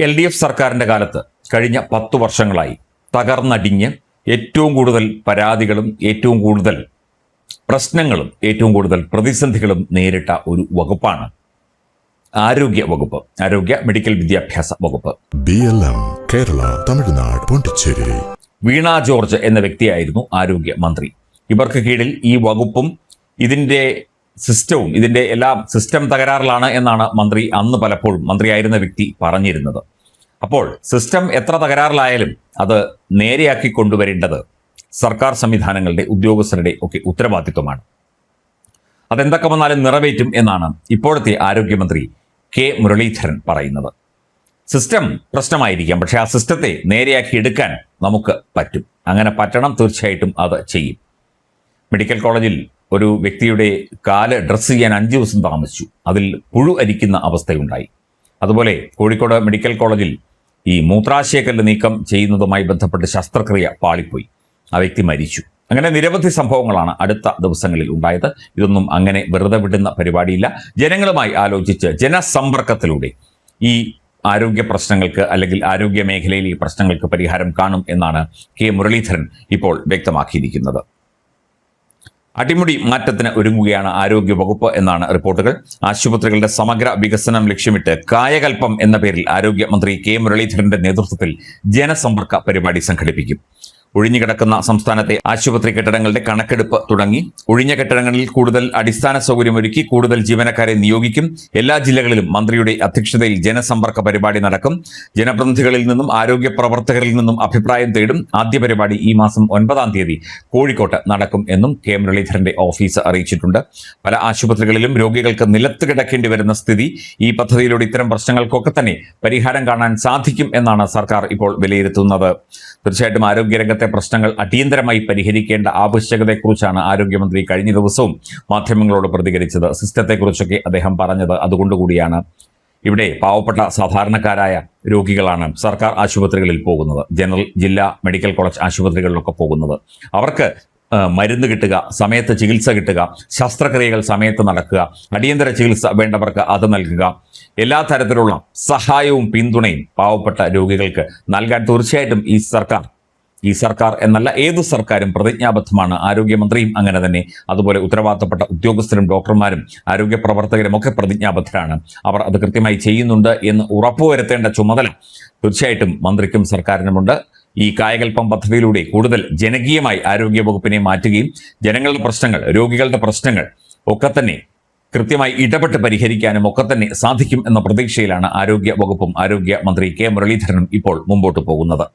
LDF സർക്കാരിൻ്റെ കാലത്ത് കഴിഞ്ഞ 10 വർഷങ്ങളായി തകർന്നടിഞ്ഞ് ഏറ്റവും കൂടുതൽ പരാതികളും ഏറ്റവും കൂടുതൽ പ്രശ്നങ്ങളും ഏറ്റവും കൂടുതൽ പ്രതിസന്ധികളും നേരിട്ട ഒരു വകുപ്പാണ് ആരോഗ്യ വകുപ്പ്, ആരോഗ്യ മെഡിക്കൽ വിദ്യാഭ്യാസ വകുപ്പ്. BLM കേരള, തമിഴ്നാട്, പോണ്ടിച്ചേരി. വീണ ജോർജ് എന്ന വ്യക്തിയായിരുന്നു ആരോഗ്യ മന്ത്രി. ഇവർക്ക് കീഴിൽ ഈ വകുപ്പും ഇതിൻ്റെ സിസ്റ്റവും ഇതിൻ്റെ എല്ലാം സിസ്റ്റം തകരാറിലാണ് എന്നാണ് മന്ത്രി അന്ന് പലപ്പോഴും മന്ത്രിയായിരുന്ന വ്യക്തി പറഞ്ഞിരുന്നത്. അപ്പോൾ സിസ്റ്റം എത്ര തകരാറിലായാലും അത് നേരെയാക്കി കൊണ്ടുവരേണ്ടത് സർക്കാർ സംവിധാനങ്ങളുടെ ഉദ്യോഗസ്ഥരുടെ ഒക്കെ ഉത്തരവാദിത്വമാണ്. അതെന്തൊക്കെ വന്നാലും നിറവേറ്റും എന്നാണ് ഇപ്പോഴത്തെ ആരോഗ്യമന്ത്രി കെ മുരളീധരൻ പറയുന്നത്. സിസ്റ്റം പ്രശ്നമായിരിക്കാം, പക്ഷേ ആ സിസ്റ്റത്തെ നേരെയാക്കി എടുക്കാൻ നമുക്ക് പറ്റും. അങ്ങനെ പറ്റണം, തീർച്ചയായിട്ടും അത് ചെയ്യും. മെഡിക്കൽ കോളേജിൽ ഒരു വ്യക്തിയുടെ കാല് ഡ്രസ്സ് ചെയ്യാൻ 5 ദിവസം താമസിച്ചു. അതിൽ പുഴു അരിക്കുന്ന അവസ്ഥയുണ്ടായി. അതുപോലെ കോഴിക്കോട് മെഡിക്കൽ കോളേജിൽ ഈ മൂത്രാശയക്കല്ല് നീക്കം ചെയ്യുന്നതുമായി ബന്ധപ്പെട്ട് ശസ്ത്രക്രിയ പാളിപ്പോയി, ആ വ്യക്തി മരിച്ചു. അങ്ങനെ നിരവധി സംഭവങ്ങളാണ് അടുത്ത ദിവസങ്ങളിൽ ഉണ്ടായത്. ഇതൊന്നും അങ്ങനെ വെറുതെ വിടുന്ന പരിപാടിയില്ല. ജനങ്ങളുമായി ആലോചിച്ച് ജനസമ്പർക്കത്തിലൂടെ ഈ ആരോഗ്യ പ്രശ്നങ്ങൾക്ക് അല്ലെങ്കിൽ ആരോഗ്യ മേഖലയിലെ ഈ പ്രശ്നങ്ങൾക്ക് പരിഹാരം കാണും എന്നാണ് കെ മുരളീധരൻ ഇപ്പോൾ വ്യക്തമാക്കിയിരിക്കുന്നത്. അടിമുടി മാറ്റത്തിന് ഒരുങ്ങുകയാണ് ആരോഗ്യ വകുപ്പ് എന്നാണ് റിപ്പോർട്ടുകൾ. ആശുപത്രികളുടെ സമഗ്ര വികസനം ലക്ഷ്യമിട്ട് കായകൽപ്പം എന്ന പേരിൽ ആരോഗ്യമന്ത്രി കെ മുരളീധരന്റെ നേതൃത്വത്തിൽ ജനസമ്പർക്ക പരിപാടി സംഘടിപ്പിക്കും. ഒഴിഞ്ഞുകിടക്കുന്ന സംസ്ഥാനത്തെ ആശുപത്രി കെട്ടിടങ്ങളുടെ കണക്കെടുപ്പ് തുടങ്ങി. ഒഴിഞ്ഞ കെട്ടിടങ്ങളിൽ കൂടുതൽ അടിസ്ഥാന സൗകര്യമൊരുക്കി കൂടുതൽ ജീവനക്കാരെ നിയോഗിക്കും. എല്ലാ ജില്ലകളിലും മന്ത്രിയുടെ അധ്യക്ഷതയിൽ ജനസമ്പർക്ക പരിപാടി നടക്കും. ജനപ്രതിനിധികളിൽ നിന്നും ആരോഗ്യ പ്രവർത്തകരിൽ നിന്നും അഭിപ്രായം തേടും. ആദ്യ പരിപാടി ഈ മാസം 9-ാം തീയതി കോഴിക്കോട്ട് നടക്കും എന്നും കെ മുരളീധരന്റെ ഓഫീസ് അറിയിച്ചിട്ടുണ്ട്. പല ആശുപത്രികളിലും രോഗികൾക്ക് നിലത്ത് കിടക്കേണ്ടി വരുന്ന സ്ഥിതി, ഈ പദ്ധതിയിലൂടെ ഇത്തരം പ്രശ്നങ്ങൾക്കൊക്കെ തന്നെ പരിഹാരം കാണാൻ സാധിക്കും എന്നാണ് സർക്കാർ ഇപ്പോൾ വിലയിരുത്തുന്നത്. തീർച്ചയായിട്ടും ആരോഗ്യരംഗത്തെ പ്രശ്നങ്ങൾ അടിയന്തരമായി പരിഹരിക്കേണ്ട ആവശ്യകതയെക്കുറിച്ചാണ് ആരോഗ്യമന്ത്രി കഴിഞ്ഞ ദിവസവും മാധ്യമങ്ങളോട് പ്രതികരിച്ചത്. സിസ്റ്റത്തെക്കുറിച്ചൊക്കെ അദ്ദേഹം പറഞ്ഞത് അതുകൊണ്ടുകൂടിയാണ്. ഇവിടെ പാവപ്പെട്ട സാധാരണക്കാരായ രോഗികളാണ് സർക്കാർ ആശുപത്രികളിൽ പോകുന്നത്, ജനറൽ, ജില്ലാ മെഡിക്കൽ കോളേജ് ആശുപത്രികളിലൊക്കെ പോകുന്നത്. അവർക്ക് മരുന്ന് കിട്ടുക, സമയത്ത് ചികിത്സ കിട്ടുക, ശസ്ത്രക്രിയകൾ സമയത്ത് നടക്കുക, അടിയന്തര ചികിത്സ വേണ്ടവർക്ക് അത് നൽകുക, എല്ലാ തരത്തിലുള്ള സഹായവും പിന്തുണയും പാവപ്പെട്ട രോഗികൾക്ക് നൽകാൻ തീർച്ചയായിട്ടും ഈ സർക്കാർ എന്നല്ല ഏതു സർക്കാരും പ്രതിജ്ഞാബദ്ധമാണ്. ആരോഗ്യമന്ത്രിയും അങ്ങനെ തന്നെ, അതുപോലെ ഉത്തരവാദിത്തപ്പെട്ട ഉദ്യോഗസ്ഥരും ഡോക്ടർമാരും ആരോഗ്യ പ്രവർത്തകരും ഒക്കെ പ്രതിജ്ഞാബദ്ധരാണ്. അവർ അത് കൃത്യമായി ചെയ്യുന്നുണ്ട് എന്ന് ഉറപ്പുവരുത്തേണ്ട ചുമതല തീർച്ചയായിട്ടും മന്ത്രിക്കും സർക്കാരിനുമുണ്ട്. ഈ കായകൽപ്പം പദ്ധതിയിലൂടെ കൂടുതൽ ജനകീയമായി ആരോഗ്യ വകുപ്പിനെ മാറ്റുകയും ജനങ്ങളുടെ പ്രശ്നങ്ങൾ, രോഗികളുടെ പ്രശ്നങ്ങൾ ഒക്കെ തന്നെ കൃത്യമായി ഇടപെട്ട് പരിഹരിക്കാനും ഒക്കെ തന്നെ സാധിക്കും എന്ന പ്രതീക്ഷയിലാണ് ആരോഗ്യ വകുപ്പും ആരോഗ്യ മന്ത്രി കെ മുരളീധരനും ഇപ്പോൾ മുമ്പോട്ട് പോകുന്നത്.